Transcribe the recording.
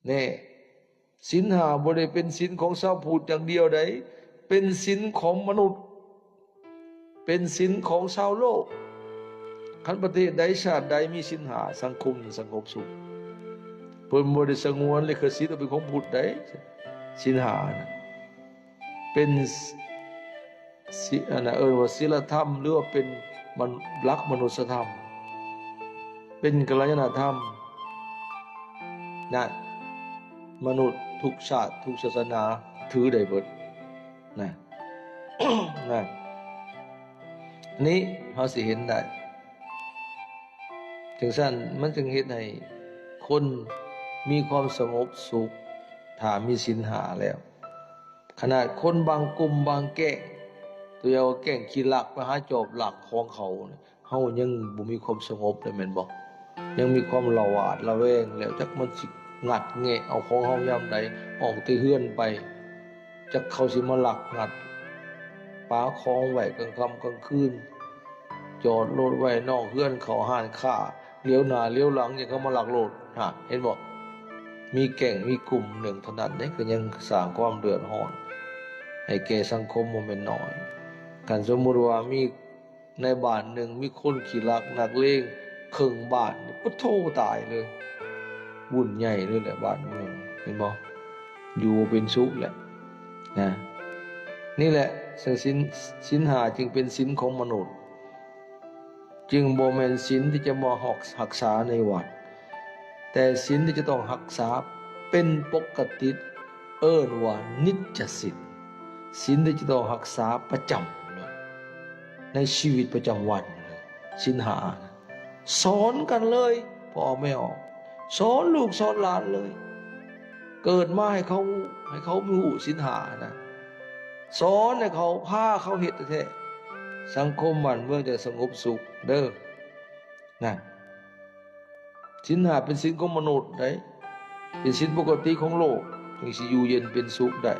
แน่ศีลห้าบ่ได้เป็นศีลของชาวพุทธอย่างเดียวใดเป็นศีลของมนุษย์เป็นศีลของชาวโลกคันประเทศใดชาติใดมีศีลห้าสังคมสงบสุขเพิ่นบ่ได้สงวนลิขสิทธิ์เป็นของพุทธใดศีลห้านะเป็นว่าศีลธรรมหรือว่าเป็นหลักมนุษยธรรมเป็นกัลยาณธรรมนะมนุษย์ทุกชาติทุกศาสนาถือได้เบิดนะ นะนี้เราสิเห็นได้จึงสั้นมันจึงเฮ็ดให้คนมีความสงบสุขถ้ามีศีลห้าแล้วขนาดคนบางกลุ่มบางแก่ตัวเอาแก่งขี้ลักไปหาจอบหลักของเขาเฮายังบ่มีความสงบเลยแม่นบ่ยังมีความละหวาดระแวงแล้วจักมันสิงัดแงะเอาของเฮายามใดออกแต่เฮือนไปจักเขาสิมาลักงัดปาของไว้กลางค่ำกลางคืนจอดรถไว้นอกเฮือนเขาห้านค้าเลี้ยวหน้าเลี้ยวหลังยังเขามาลักรถเห็นบ่มีแก่งมีกลุ่มหนึ่งเท่านั้นนี่ก็ยังสร้างความเดือดร้อนให้แก่สังคมบ่แม่นน้อยกันสมมุติว่ามีในบ้านหนึ่งมีคนขี้ลักนักเลงครึ่งบ้านปุ๊บโทตายเลยวุ่นใหญ่เลยแหละบ้านเมืองเห็นบ่อยู่เป็นสุขแหละนะนี่แหละศีลห้าจึงเป็นศีลของมนุษย์จึงบ่แม่นศีลที่จะมารักษาในวัดแต่ศีลที่จะต้องรักษาเป็นปกติเอิ้นว่านิจศีลศีลที่จะต้องรักษาประจำเลยในชีวิตประจำวันเลยศีลห้าสอนกันเลยพ่อแม่ออกสอนลูกสอนหลานเลยเกิดมาให้เขามีหูศีลห้านะสอนให้เขาพาเขาเฮ็ดแท้สังคมบ้านเมืองจะสงบสุขเด้อนั่นศีลห้าเป็นศีลของมนุษย์ได้เป็นศีลปกติของโลกจึงสิอยู่เย็นเป็นสุขได้